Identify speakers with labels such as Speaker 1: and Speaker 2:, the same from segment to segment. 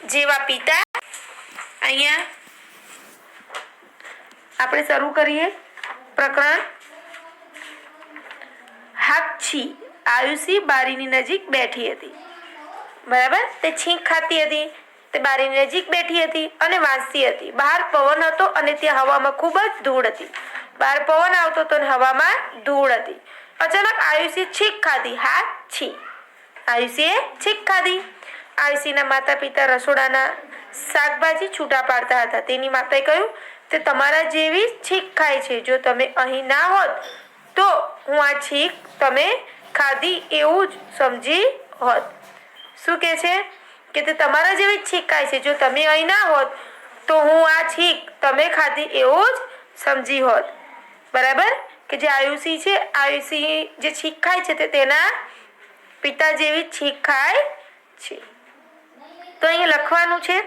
Speaker 1: જેવા પિતા। અહીંયા આપણે શરૂ કરીએ પ્રકરણ। હાક્ષી આયુષી બારીની નજીક બેઠી હતી, બરાબર। તે છીંક ખાતી હતી, તે બારીની નજીક બેઠી હતી અને વાંચતી હતી। બહાર પવન હતો અને ત્યાં હવામાં ખૂબ જ ધૂળ હતી। બહાર પવન આવતો તો હવામાં ધૂળ હતી। અચાનક આયુષી છીંક ખાધી। હા છી, આયુષીએ છીંક ખાધી। આયુષીના માતા પિતા રસોડાના શાકભાજી છૂટા પાડતા હતા। તેની માતાએ કહ્યું, તે તમારા જેવી છીંક ખાય છે। જો તમે અહીં ના હોત તો હું આ છીંક તમે ખાધી એવું જ સમજી હોત। શું કહે છે કે તે તમારા જેવી છીંક ખાય છે। જો તમે અહીં ના હોત તો હું આ છીંક તમે ખાધી એવું જ સમજી હોત, બરાબર। કે જે આયુષી છે, આયુષી જે છીંક ખાય છે તે તેના પિતા જેવી છીંક ખાય છે। તો અહીં લખવાનું છે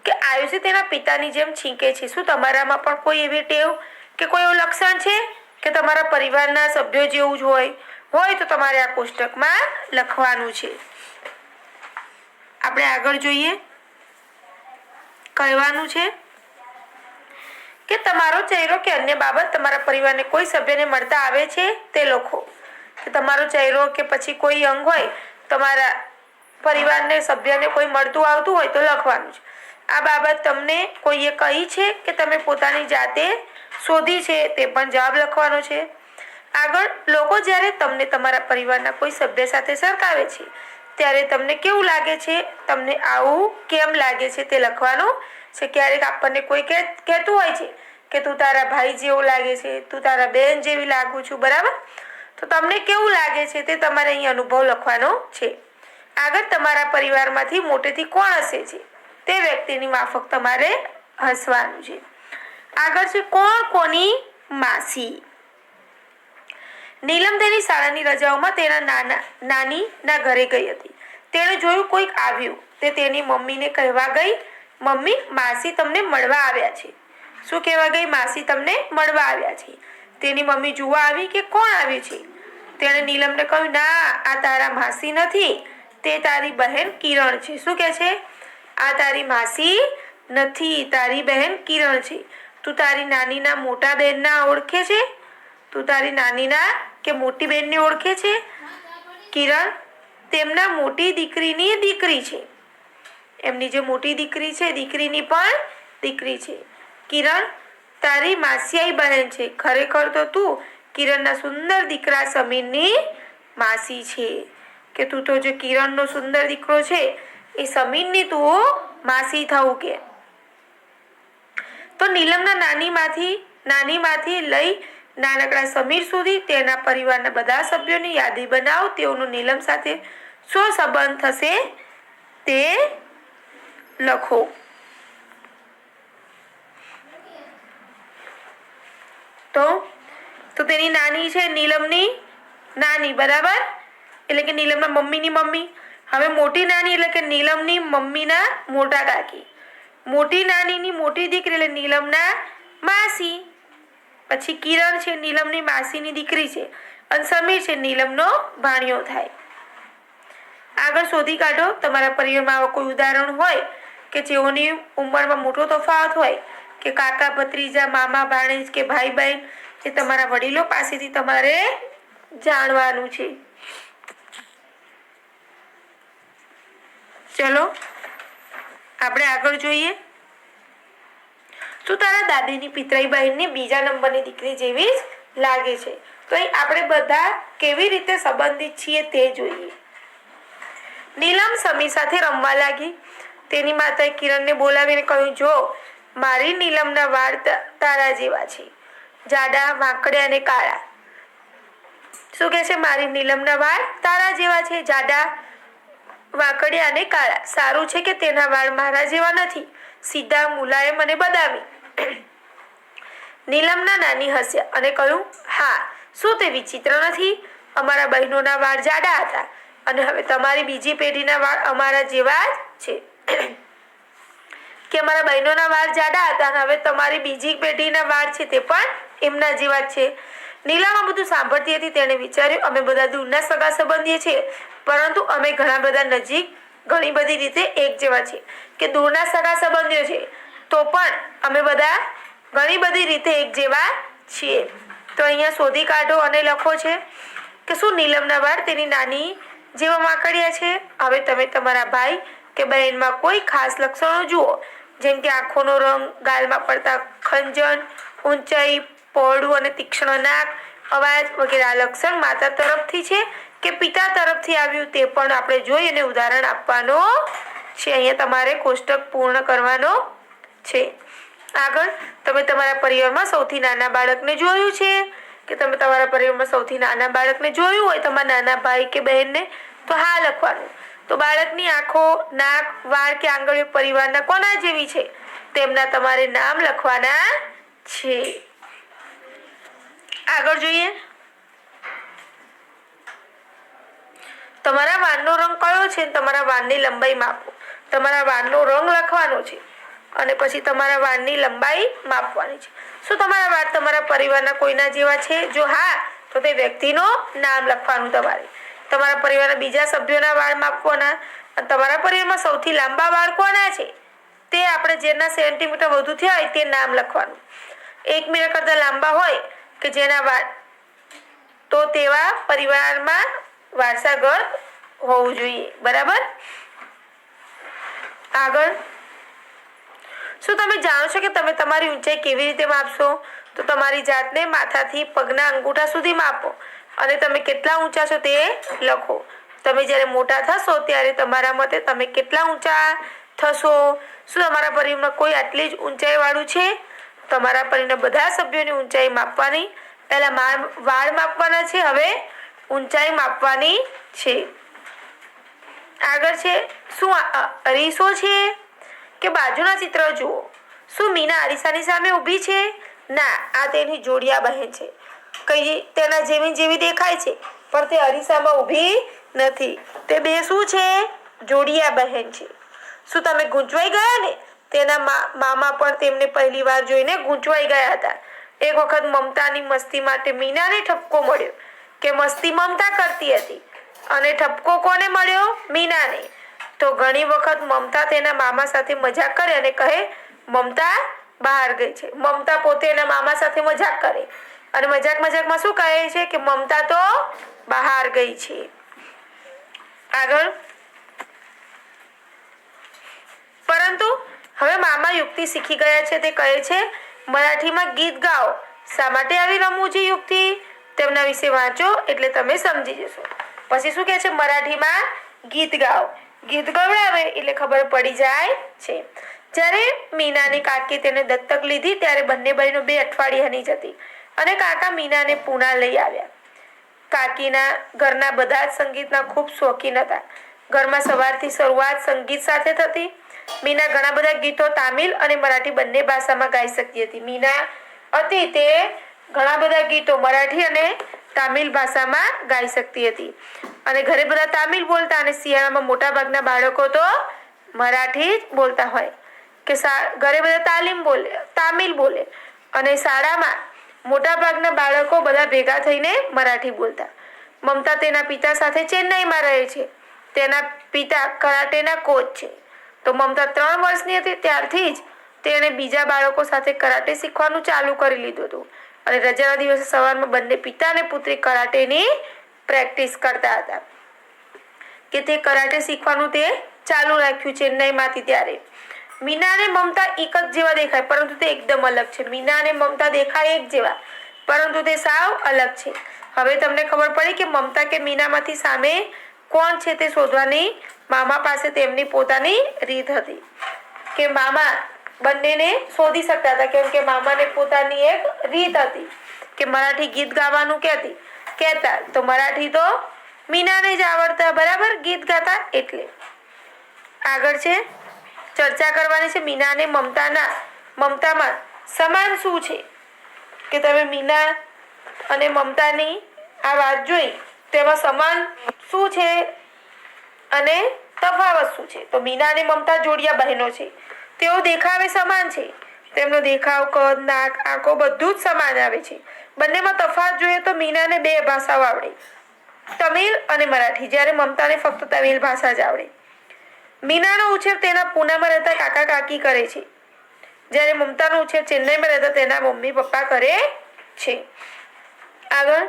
Speaker 1: કે આયુષી તેના પિતાની જેમ છીંકે છે। શું તમારામાં પણ કોઈ એવી ટેવ કે કોઈ એવું લક્ષણ છે કે તમારા પરિવારના સભ્યો જેવું જ હોય તો તમારે આ કોષ્ટકમાં લખવાનું છે। આપણે આગળ જોઈએ। કહેવાનું છે કે તમારો ચહેરો કે અન્ય બાબત તમારા પરિવારને કોઈ સભ્યને મળતા આવે છે તે લખો। કે તમારો ચહેરો કે પછી કોઈ અંગ હોય તમારા પરિવારને સભ્યને કોઈ મળતું આવતું હોય તો લખવાનું છે। આ બાબત તમને કોઈએ કહી છે કે તમે પોતાની જાતે શોધી છે તે પણ જવાબ લખવાનો છે। આગળ લોકો જ્યારે તમને તમારા પરિવારના કોઈ સભ્ય સાથે સરખાવે છે ત્યારે તમને કેવું લાગે છે, તમને આવું કેમ લાગે છે તે લખવાનું છે। ક્યારેક આપણને કોઈ કહેતું હોય છે કે તું તારા ભાઈ જેવો લાગે છે, તું તારા બહેન જેવી લાગુ છું, બરાબર। તો તમને કેવું લાગે છે તે તમારે અહીં અનુભવ લખવાનો છે। આગળ તમારા પરિવારમાંથી મોટેથી કોણ હસે છે તે વ્યક્તિની માફક તમારે હસવાનું છે। આગળ છે કોણ કોની માસી। નીલમ તેની શાળાની રજાઓમાં તેના નાનીના ઘરે ગઈ હતી। તેણે જોયું કોઈક આવ્યું। તે તેની મમ્મીને કહેવા ગઈ, મમ્મી માસી તમને મળવા આવ્યા છે। શું કહેવા ગઈ? માસી તમને મળવા આવ્યા છે। તેની મમ્મી જોવા આવી કે કોણ આવ્યું છે। તેણે નીલમને કહ્યું, ના આ તારા માસી નથી, તે તારી બહેન કિરણ છે। શું કહે છે? આ તારી માસી નથી, તારી બહેન કિરણ છે। તું તારી નાનીના મોટા બહેનના ઓળખે છે? તું તારી નાનીના કે મોટી બહેનને ઓળખે છે? કિરણ તેમના મોટી દીકરીની દીકરી છે। એમની જે મોટી દીકરી છે દીકરીની પણ દીકરી છે। કિરણ તારી માસિયાઈ બહેન છે। ખરેખર તો તું કિરણના સુંદર દીકરા સમીરની માસી છે। કે તું તો જે કિરણનો સુંદર દીકરો છે એ સમીરની તું માસી થવું કે। તો નીલમના નાનીમાંથી લઈ નાનકડા સમીર સુધી તેના પરિવારના બધા સભ્યોની યાદી બનાવો। તેઓનો નીલમ સાથે શું સંબંધ થશે તે લખો। તો તેની નાની છે નીલમની નાની, બરાબર, એટલે કે નીલમના મમ્મીની મમ્મી। હવે મોટી નાની એટલે કે નીલમની મમ્મીના મોટા કાકી। મોટી નાનીની મોટી દીકરી એટલે નીલમના માસી। પછી કિરણ છે નીલમની માસીની દીકરી છે અને સમીર છે નીલમનો ભાણિયો થાય। આગળ શોધી કાઢો તમારા પરિવારમાં આવા કોઈ ઉદાહરણ હોય કે જેઓની ઉંમરમાં મોટો તફાવત હોય, કે કાકા ભત્રીજા, મામા ભાણેજ કે ભાઈ બહેન, જે તમારા વડીલો પાસેથી તમારે જાણવાનું છે। ચલો આપણે આગળ જોઈએ। શું તારા દાદીની પિતરાઈ બહેનની બીજા નંબરની દીકરી જેવી જ લાગે છે? તો અહીં આપણે બધા કેવી રીતે સંબંધિત છીએ તે જોઈએ। નીલમ સમીર સાથે રમવા લાગી। તેની માતાએ કિરણને બોલાવીને કહ્યું, જો મારી નીલમના વાળ તારા જેવા છે, જાડા, વાંકડે અને કાળા। શું કહે છે? મારી નીલમના વાળ તારા જેવા છે, જાડા, વાંકડિયા અને કાળા। સારું છે કે તેના વાળ મારા જેવા નથી, સીધા, મુલાયમ અને બદામી। નીલમના નાની હસ્યા અને કહ્યું, હા શું તે વિચિત્ર નથી? અમારા બહેનોના વાળ જાડા હતા અને હવે તમારી બીજી પેઢીના વાળ અમારા જેવા જ છે। કે અમારા બહેનોના વાળ જાડા હતા અને હવે તમારી બીજી પેઢીના વાળ છે તે પણ એમના જેવા જ છે। નીલમ આ બધું સાંભળતી હતી। તેણે વિચાર્યું, અમે બધા દૂરના સગા સંબંધીએ છીએ, પરંતુ અમે ઘણા બધા નજીક ઘણી બધી રીતે એક જેવા છીએ, કે દૂરના સગા સંબંધીઓ છે તો પણ અમે બધા ઘણી બધી રીતે એક જેવા છીએ. તો અહીંયા શોધી કાઢો અને લખો છે કે શું નીલમના વાળ તેની નાની જેવા માંકડિયા છે. હવે તમે તમારા ભાઈ કે બહેનમાં કોઈ ખાસ લક્ષણો જુઓ, જેમ કે આંખોનો રંગ, ગાલમાં પડતા ખંજન, ઊંચાઈ, પહોળું અને તીક્ષ્ણ નાક, અવાજ વગેરે. આ લક્ષણ માતા તરફથી છે કે પિતા તરફથી આવ્યું તે પણ આપણે જોઈ અને ઉદાહરણ આપવાનો છે. અહીંયા તમારે કોષ્ટક પૂર્ણ કરવાનો છે. આગળ તમે તમારા પરિવારમાં સૌથી નાના બાળકને જોયું છે કે તમે તમારા પરિવારમાં સૌથી નાના બાળકને જોયું હોય, તમારા નાના ભાઈ કે બહેનને, તો હા લખવાનું. તો બાળકની આંખો, નાક, વાળ કે આંગળીઓ પરિવારના કોના જેવી છે તેમના તમારે નામ લખવાના છે. આગળ જોઈએ, તમારા વાળનો રંગ કયો છે, તમારા વાળની લંબાઈ માપો. તમારા વાળનો રંગ લખવાનો છે અને પછી તમારા વાળની લંબાઈ માપવાની છે. શું તમારા વાળ તમારા પરિવારના કોઈના જેવા છે? જો હા, તો તે વ્યક્તિનું નામ લખવાનું તમારે. તમારા પરિવારના બીજા સભ્યોના વાળ માપવાના. અને તમારા પરિવારમાં સૌથી લાંબા વાળ કોના છે તે આપણે જેના સેન્ટીમીટર વધુ થયા હોય તે નામ લખવાનું. 1 મીટર કરતાં લાંબા હોય કે જેના વાળ, તો તેવા પરિવારમાં વારસાગત હોવું જોઈએ. બરાબર. આગળ, શું તમે જાણો છો કે તમે તમારી ઊંચાઈ કેવી રીતે માપશો? તો તમારી જાતને માથાથી પગના અંગૂઠા સુધી માપો અને તમે કેટલા ઊંચા છો તે લખો. તમે જ્યારે મોટા થશો ત્યારે તમારા મતે તમે કેટલા ઊંચા થશો? શું તમારા પરિવારમાં કોઈ આટલી જ ઊંચાઈ વાળું છે? તમારા પરિવારના બધા સભ્યોની ઊંચાઈ માપવાની. પહેલા વાળ માપવાના છે, હવે ઊંચાઈ માપવાની છે. આગળ છે, શું અરીસો છે કે બાજુના ચિત્ર જુઓ. શું મીના અરીસાની સામે ઊભી છે? ના, આ તેની જોડિયા બહેન છે. કઈ તેના જેવી દેખાય છે પણ તે અરીસામાં ઊભી નથી. તે બે શું છે? જોડિયા બહેન છે. શું તમે ગૂંચવાઈ ગયા ને? તેના મામા પણ તેમને પહેલી વાર જોઈને ગૂંચવાઈ ગયા હતા. એક વખત મમતાની મસ્તી માટે મીનાને ઠપકો મળ્યો કે મસ્તી મમતા કરતી હતી અને ઠપકો કોને મળ્યો? મીનાને. તો ઘણી વખત મમતા તેના મામા સાથે મજાક કરે અને કહે મમતા બહાર ગઈ છે. મમતા પોતે એના મામા સાથે મજાક કરે અને મજાકમાં શું કહે છે કે મમતા તો બહાર ગઈ છે. આગળ, પરંતુ હવે મામા યુક્તિ શીખી ગયા છે. તે કહે છે મરાઠીમાં ગીત ગાઓ. શા માટે આવી રમૂજી યુક્તિ? તેમના વિશે વાંચો એટલે તમે સમજી જશો. પછી શું કહે છે? મરાઠીમાં ગીત ગાઓ. ગીત ગવડાવે એટલે ખબર પડી જાય છે. જ્યારે મીનાની કાકી તેને દત્તક લીધી ત્યારે બંને બહેનો 2 અઠવાડિયાની જ હતી અને કાકા મીનાને પૂના લઈ આવ્યા. કાકીના ઘરના બધા જ સંગીતના ખૂબ શોખીન હતા. ઘરમાં સવારથી શરૂઆત સંગીત સાથે થતી. મીના ઘણા બધા ગીતો તામિલ અને મરાઠી બંને ભાષામાં ગાઈ શકતી હતી. મીના હતી તે ઘણા બધા ગીતો મરાઠી અને તામિલ ભાષામાં ગાઈ શકતી હતી અને ઘરે બધા તામિલ બોલતા અને શિયાળામાં મોટા ભાગના બાળકો તો મરાઠી જ બોલતા હોય કે ઘરે બધા તામિલ બોલે અને શાળામાં મોટા ભાગના બાળકો બધા ભેગા થઈને મરાઠી બોલતા. મમતા તેના પિતા સાથે ચેન્નઈમાં રહે છે. તેના પિતા કરાટેના કોચ છે. તો મમતા 3 વર્ષની હતી ત્યારથી જ તેણે બીજા બાળકો સાથે કરાટે શીખવાનું ચાલુ કરી લીધું હતું અને રજાના દિવસે સવારમાં બંને પિતા અને પુત્રી કરાટેની પ્રેક્ટિસ કરતા હતા કે તે કરાટે શીખવાનું તે ચાલુ રાખ્યું ચેન્નઈમાંથી. ત્યારે મીના અને મમતા એક જ જેવા દેખાય પરંતુ તે એકદમ અલગ છે. મીના અને મમતા દેખાય એક જેવા પરંતુ તે સાવ અલગ છે. હવે તમને ખબર પડી કે મમતા કે મીનામાંથી સામે કોણ છે તે શોધવાની મામા પાસે તેમની પોતાની રીત હતી કે મામા બંનેને શોધી શકતા હતા, કેમ કે મામાને પોતાની એક રીત હતી કે મરાઠી ગીત ગાવાનું કહેતા તો મરાઠી તો મીનાને જ આવડતા. બરાબર, ગીત ગાતા એટલે. આગળ છે, ચર્ચા કરવાની છે મીના અને મમતામાં સમાન શું છે કે તમે મીના અને મમતાની આ વાત જોઈ તેમાં સમાન શું છે અને તફાવત શું છે? તો મીના અને મમતા જોડિયા બહેનો છે. તેઓ દેખાવે સમાન છે. તેમનો દેખાવ, કદ, નાક, આંખો બધું જ સમાન આવે છે. બંનેમાં તફાવત જોઈએ તો મીનાને 2 ભાષાઓ આવડે, તમિલ અને મરાઠી, જ્યારે મમતાને ફક્ત તમિલ ભાષા જ આવડે. મીનાનો ઉછેર તેના પૂનામાં રહેતા કાકા કાકી કરે છે, જ્યારે મમતાનો ઉછેર ચેન્નઈમાં રહેતા તેના મમ્મી પપ્પા કરે છે. આગળ,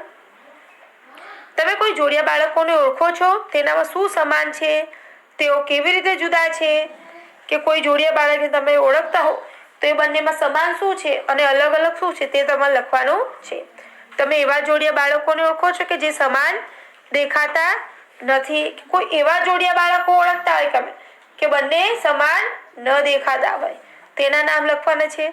Speaker 1: તમે કોઈ જોડિયા બાળકોને ઓળખો છો? તેનામાં શું સમાન છે? તેઓ કેવી રીતે જુદા છે? કે કોઈ જોડિયા બાળકને તમે ઓળખતા હો તો એ બંનેમાં સમાન શું છે અને અલગ અલગ શું છે તે તમારે લખવાનું છે. તમે એવા જોડિયા બાળકોને ઓળખો છો કે જે સમાન દેખાતા નથી? કોઈ એવા જોડિયા બાળકો ઓળખતા હોય તમે કે બંને સમાન ન દેખાતા હોય, તેના નામ લખવાના છે.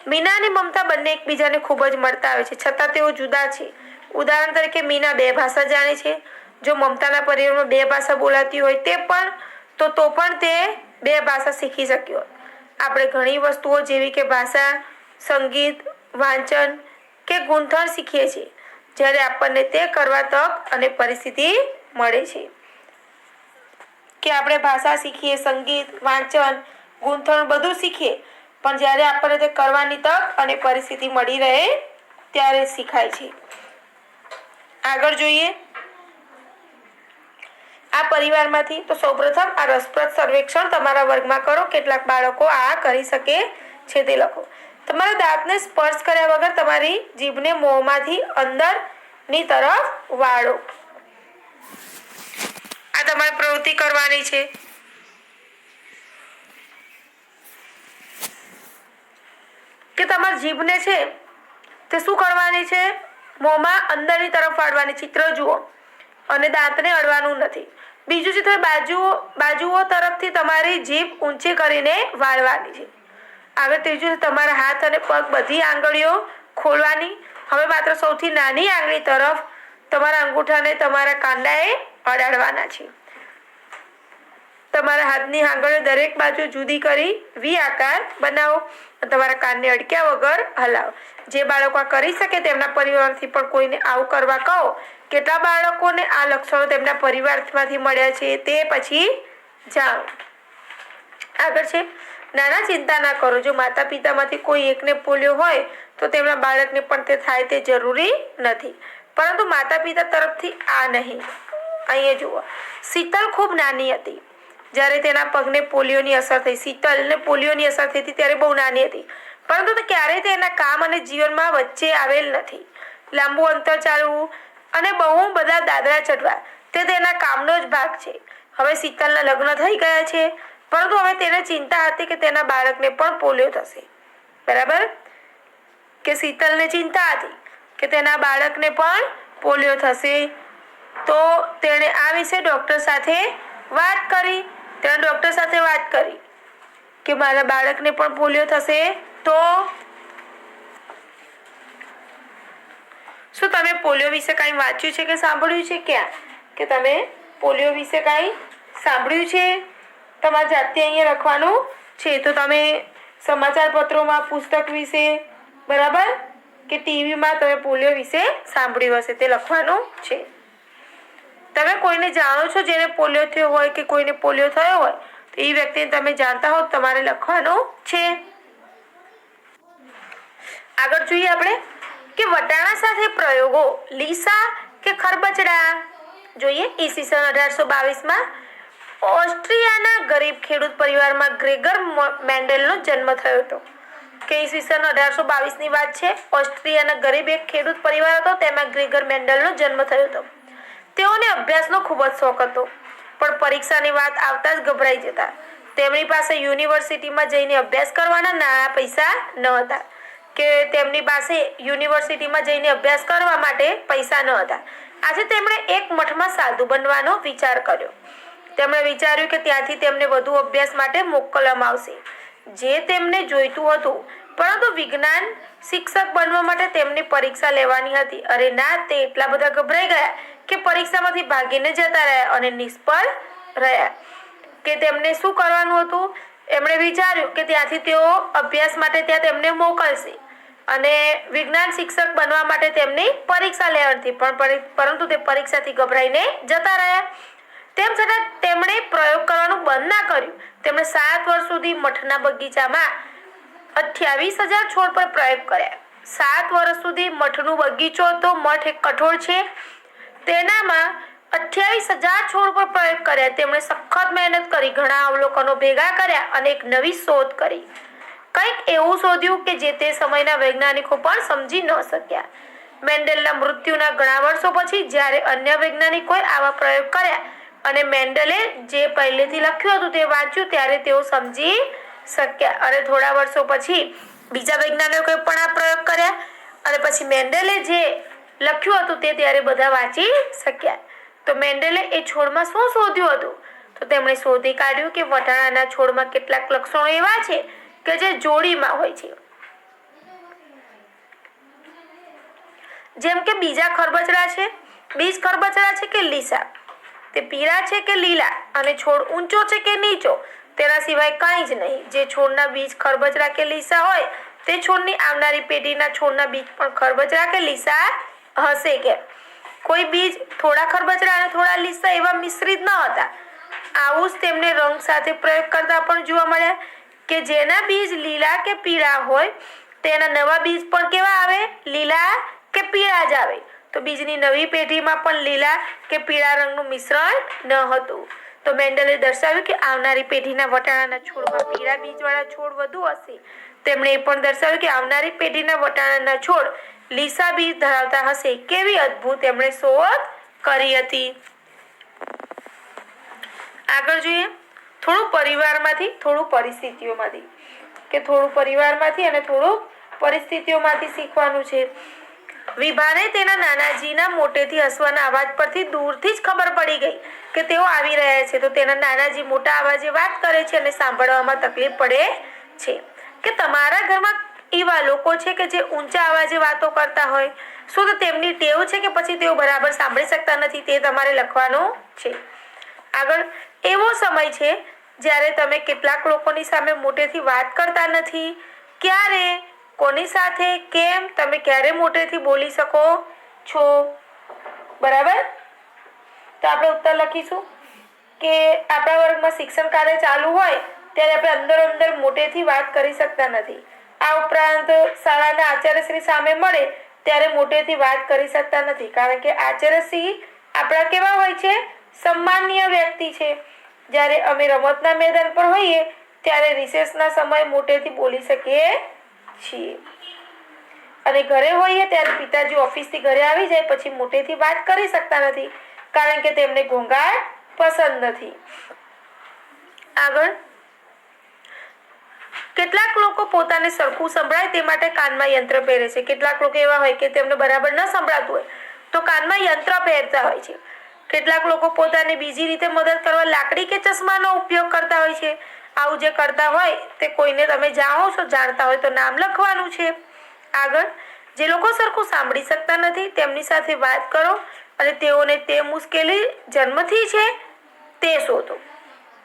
Speaker 1: મીના અને મમતા બંને એકબીજાને ખૂબ જ મળતા આવે છે, છતાં તેઓ જુદા છે. ઉદાહરણ તરીકે મીના 2 ભાષા જાણે છે. જો મમતાના પરિવારમાં 2 ભાષા બોલાતી હોય તો પણ તે 2 ભાષા શીખી શક્યો. આપણે ઘણી વસ્તુઓ જેવી કે ભાષા, સંગીત, વાંચન કે ગૂંથણ શીખીએ છીએ, જ્યારે આપણને તે કરવા તક અને પરિસ્થિતિ મળે છે. કે આપણે ભાષા શીખીએ, સંગીત, વાંચન, ગૂંથણ બધું શીખીએ, પણ જ્યારે આપણને તે કરવાની તક અને પરિસ્થિતિ મળી રહે ત્યારે શીખાય છે. આગળ જોઈએ આ પરિવારમાંથી. તો સૌપ્રથમ આ રસપ્રદ સર્વેક્ષણ તમારા વર્ગમાં કરો. કેટલાક બાળકો આ કરી શકે છે તે લખો. તમારા દાંતને સ્પર્શ કર્યા વગર તમારી જીભને મોંમાંથી અંદરની તરફ વાળો. આ તમારે પ્રવૃત્તિ કરવાની છે. કે તમારી જીભને છે તે શું કરવાની છે? મોંમાં અંદરની તરફ વાળવાની. ચિત્ર જુઓ અને દાંતને અડવાનું નથી. બીજું ચિત્ર બાજુઓ તરફથી તમારી જીભ ઊંચી કરીને વાળવાની છે. આગળ ત્રીજું તમારા હાથ અને પગ બધી આંગળીઓ ખોલવાની. હવે માત્ર સૌથી નાની આંગળી તરફ તમારા અંગૂઠાને તમારા કાંડાએ અડાડવાના છે. તમારા હાથની આંગળીઓ દરેક બાજુ જુદી કરી વી આકાર બનાવો. તમારા કાનને અડક્યા વગર હલાવો. જે બાળકો આ કરી શકે તેમના પરિવારથી પણ કોઈને આવું કરવા કહો. કેટલા બાળકોને આ લક્ષણો તેમના પરિવારમાંથી મળ્યા છે તે પછી જાણો. આગળ છે નાના ચિંતા ના કરો. જો માતા પિતામાંથી કોઈ એકને પોલિયો હોય તો તેમના બાળકને પણ તે થાય તે જરૂરી નથી, પરંતુ માતા પિતા તરફથી આ નહીં. અહીંયા જુઓ, શીતલ ખૂબ નાની હતી જ્યારે તેના પગને પોલિયોની અસર થઈ. શીતલને પોલિયોની અસર થઈ હતી ત્યારે બહુ નાની હતી, પરંતુ તે ક્યારેય તેના કામ અને જીવનમાં વચ્ચે આવેલ નથી. લાંબુ અંતર ચાલવું અને બહુ બધા દાદરા ચઢવા તે તેના કામનો જ ભાગ છે. હવે શીતલના લગ્ન થઈ ગયા છે, પરંતુ હવે તેને ચિંતા હતી કે તેના બાળકને પણ પોલિયો થશે. બરાબર? કે શીતલને ચિંતા હતી કે તેના બાળકને પણ પોલિયો થશે. તો તેણે આ વિશે ડૉક્ટર સાથે વાત કરી. તેણે ડૉક્ટર સાથે વાત કરી કે મારા બાળકને પણ પોલિયો થશે. તો શું તમે પોલિયો વિશે કંઈ વાંચ્યું છે કે સાંભળ્યું છે? ક્યાં કે તમે પોલિયો વિશે કંઈ સાંભળ્યું છે? તમારે જાતે અહીંયા લખવાનું છે. તો તમે સમાચાર પત્રોમાં, પુસ્તક વિશે, બરાબર, કે ટીવીમાં તમે પોલિયો વિશે સાંભળ્યું હશે તે લખવાનું છે. તમે કોઈને જાણો છો જેને પોલિયો થયો હોય કે કોઈને પોલિયો થયો હોય તો એ વ્યક્તિને તમે જાણતા હો તમારે લખવાનું છે. આગળ જોઈએ આપણે કે વટાણા સાથે પ્રયોગો. લીસા કે ખરબચડા? જોઈએ. ઈસવીસન 1822માં ઓસ્ટ્રિયાના ગરીબ ખેડૂત પરિવારમાં ગ્રેગર મેન્ડલનો જન્મ થયો હતો. કે ઈસવીસન 1822ની વાત છે. ઓસ્ટ્રિયાના ગરીબ એક ખેડૂત પરિવાર હતો, તેમાં ગ્રેગર મેન્ડલનો જન્મ થયો હતો. તેઓને અભ્યાસનો ખૂબ જ શોખ હતો, પણ પરીક્ષાની વાત આવતા જ ગભરાઈ જતા. તેમની પાસે યુનિવર્સિટીમાં જઈને અભ્યાસ કરવાના નાના પૈસા ન હતા. કે તેમની પાસે યુનિવર્સિટીમાં જઈને અભ્યાસ કરવા માટે પૈસા ન હતા. આજે તેમણે એક મઠમાં સાધુ બનવાનો વિચાર કર્યો. તેમણે વિચાર્યું કે ત્યાંથી તેમને વધુ અભ્યાસ માટે મોકલવામાં આવશે, જે તેમને જોઈતું હતું. પરંતુ વિજ્ઞાન શિક્ષક બનવા માટે તેમની પરીક્ષા લેવાની હતી. અરે ના, તે એટલા બધા ગભરાઈ ગયા કે પરીક્ષામાંથી ભાગીને જતા રહ્યા અને નિષ્ફળ રહ્યા. કે તેમને શું કરવાનું હતું? એમણે વિચાર્યું કે ત્યાંથી તેઓ અભ્યાસ માટે ત્યાં તેમને મોકલશે અને વિજ્ઞાન શિક્ષક બનવા માટે તેમની પરીક્ષા લેવાની હતી. પરંતુ તે પરીક્ષાથી ગભરાઈને જતા રહ્યા. તેમ છતાં તેમણે પ્રયોગ કરવાનું બંધ ના કર્યું. તેમણે 7 વર્ષ સુધી મઠના બગીચામાં 28,000 છોડ પર પ્રયોગ કર્યા. 7 વર્ષ સુધી મઠનો બગીચો, તો મઠ એક કઠોળ છે, તેનામાં 28,000 છોડ પર પ્રયોગ કર્યા. તેમણે સખત મહેનત કરી, ઘણા અવલોકનો ભેગા કર્યા અને એક નવી શોધ કરી. કંઈક એવું શોધ્યું કે જે તે સમયના વૈજ્ઞાનિકો પણ સમજી ન શક્યા. મેન્ડેલના મૃત્યુના ઘણા વર્ષો પછી જ્યારે અન્ય વૈજ્ઞાનિકોએ આવા પ્રયોગ કર્યા અને મેન્ડલે જે પહેલેથી લખ્યું હતું તે વાંચ્યું ત્યારે તેઓ સમજી શક્યા. અને થોડા વર્ષો પછી બીજા વૈજ્ઞાનિકોએ પણ આ પ્રયોગ કર્યા અને પછી મેન્ડલે જે લખ્યું હતું તે ત્યારે બધા વાંચી શક્યા. તો મેન્ડલે એ છોડમાં શું શોધ્યું હતું? તો તેમણે શોધી કાઢ્યું કે વટાણાના છોડમાં કેટલાક લક્ષણો એવા છે કે જે જોડીમાં હોય છે. જેમ કે બીજ ખરબચડા છે કે લીસા, તે પીળા છે કે લીલા, અને છોડ ઊંચો છે કે નીચો, તેના સિવાય કંઈ જ નહીં. જે છોડના બીજ ખરબચડા કે લીસા હોય તે છોડની આવનારી પેઢીના છોડના બીજ પણ ખરબચડા કે લીસા હશે કે કોઈ બીજ થોડા ખરબચડા અને થોડા લીસા એવા મિશ્રિત ન હતા. આવું જ તેમને રંગ સાથે પ્રયોગ કરતા પણ જોવા મળ્યા કે જેના બીજ લીલા કે પીળા હોય તેના નવા બીજ પણ કેવા આવે? લીલા કે પીળા જ આવે. તો બીજની નવી પેઢીમાં પણ લીલા કે પીળા રંગનું મિશ્રણ ન હતું. તો મેન્ડલે દર્શાવ્યું કે આવનારી પેઢીના વટાણાના છોડમાં પીળા બીજવાળા છોડ વધુ હશે. તેમણે એ પણ દર્શાવ્યું કે આવનારી પેઢીના વટાણાના છોડ લીસા બીજ ધરાવતા હશે. કેવી અદ્ભુત એમણે શોધ કરી હતી. આગળ જોઈએ થોડું પરિવારમાંથી, થોડું પરિસ્થિતિઓમાંથી, કે થોડું પરિવારમાંથી અને થોડું પરિસ્થિતિઓમાંથી શીખવાનું છે. વિભાને તેના નાનાજીના મોટેથી હસવાના અવાજ પરથી દૂરથી જ ખબર પડી ગઈ કે તેઓ આવી રહ્યા છે. તો તેના નાનાજી મોટા અવાજે વાત કરે છે અને સાંભળવામાં તકલીફ પડે છે. કે તમારા ઘરમાં એવા લોકો છે કે જે ઊંચા અવાજે વાતો કરતા હોય? શું તો તેમની ટેવ છે કે પછી તેઓ બરાબર સાંભળી શકતા નથી? તે તમારે લખવાનું છે. આગળ એવો સમય છે જ્યારે તમે કેટલાક લોકોની સામે મોટેથી વાત કરતા નથી. ક્યારે, કોની સાથે, કેમ? તમે ક્યારે મોટેથી બોલી શકો છો? બરાબર. તો આપણે ઉત્તર લખીશું કે આપણા વર્ગમાં શિક્ષણ કાર્ય ચાલુ હોય ત્યારે આપણે અંદર મોટેથી વાત કરી શકતા નથી. આ ઉપરાંત શાળાના આચાર્યશ્રી સામે મળે ત્યારે મોટેથી વાત કરી શકતા નથી, કારણ કે આચાર્યશ્રી આપણા કેવા હોય છે? સન્માનીય વ્યક્તિ છે. જ્યારે અમે રમતના મેદાન પર હોઈએ ત્યારે રિસેસના સમયે મોટેથી બોલી શકીએ છીએ. અને ઘરે હોઈએ ત્યારે પિતાજી ઓફિસથી ઘરે આવી જાય પછી મોટેથી વાત કરી શકતા નથી, કારણ કે તેમને ઘોંઘાટ પસંદ નથી. આગળ કેટલાક લોકો પોતાને સરખું સંભળાય તે માટે કાનમાં યંત્ર પહેરે છે. કેટલાક લોકો એવા હોય કે તેમને બરાબર ન સંભળાતું હોય તો કાનમાં યંત્ર પહેરતા હોય છે. કેટલાક લોકો પોતાને બીજી રીતે મદદ કરવા લાકડી કે ચશ્માનો ઉપયોગ કરતા હોય છે. આવું જે કરતા હોય તે કોઈને તમે જાણતા હોય તો નામ લખવાનું છે. આગળ જે લોકો સરખું સાંભળી શકતા નથી તેમની સાથે વાત કરો અને તેઓને તે મુશ્કેલી જન્મથી છે તે શોધો.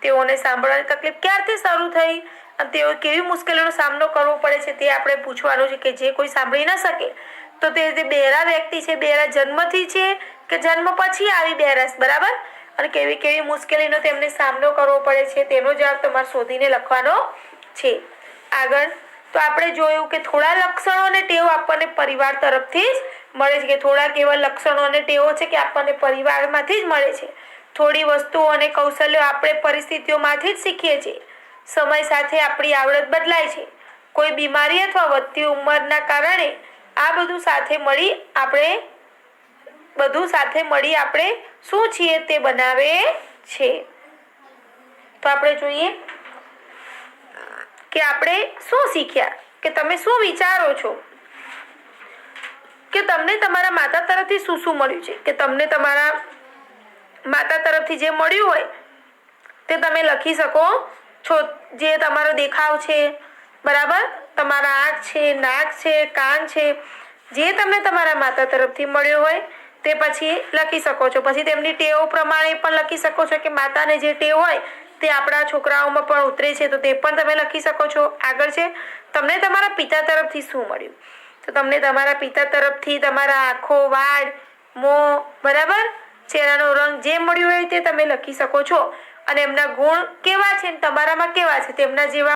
Speaker 1: તેઓને સાંભળવાની તકલીફ ક્યારથી શરૂ થઈ અને તેઓ કેવી મુશ્કેલીનો સામનો કરવો પડે છે તે આપણે પૂછવાનું છે. કે જે કોઈ સાંભળી ન શકે તો તે બહેરા વ્યક્તિ છે, બહેરા જન્મથી છે કે જન્મ પછી આવી બહેરાશ, બરાબર? અને કેવી કેવી મુશ્કેલીનો તેમને સામનો કરવો પડે છે તેનો જવાબ તમારે શોધીને લખવાનો છે. આગળ તો આપણે જોયું કે થોડા લક્ષણો અને ટેવો આપણને પરિવાર તરફથી જ મળે છે. કે થોડાક એવા લક્ષણો અને ટેવો છે કે આપણને પરિવારમાંથી જ મળે છે. થોડી વસ્તુઓ અને કૌશલ્યો આપણે પરિસ્થિતિઓમાંથી જ શીખીએ છીએ. સમય સાથે આપણી આવડત બદલાય છે. કોઈ બીમારી અથવા વધતી ઉંમરના કારણે આ બધું સાથે મળી આપણે શું છીએ તે બનાવે છે. તો આપણે જોઈએ કે આપણે શું શીખ્યા, કે તમે શું વિચારો છો, કે તમને તમારા માતા તરફથી શું મળ્યું છે. કે તમને તમારા માતા તરફથી જે મળ્યું હોય તે તમે લખી શકો છો. જે તમારો દેખાવ છે, બરાબર, તમારા આંખ છે, નાક છે, કાન છે, જે તમને તમારા માતા તરફથી મળ્યો હોય તે પછી લખી શકો છો. પછી તેમની ટેવો પ્રમાણે પણ લખી શકો છો કે માતાને જે ટેવ હોય તે આપણા છોકરાઓમાં પણ ઉતરે છે તો તે પણ તમે લખી શકો છો. આગળ છે તમને તમારા પિતા તરફથી શું મળ્યું. તો તમને તમારા પિતા તરફથી તમારા આંખો, વાળ, મોં, બરાબર, ચહેરાનો રંગ જે મળ્યું હોય તે તમે લખી શકો છો. અને એમના ગુણ કેવા છે તમારામાં કેવા છે તેમના જેવા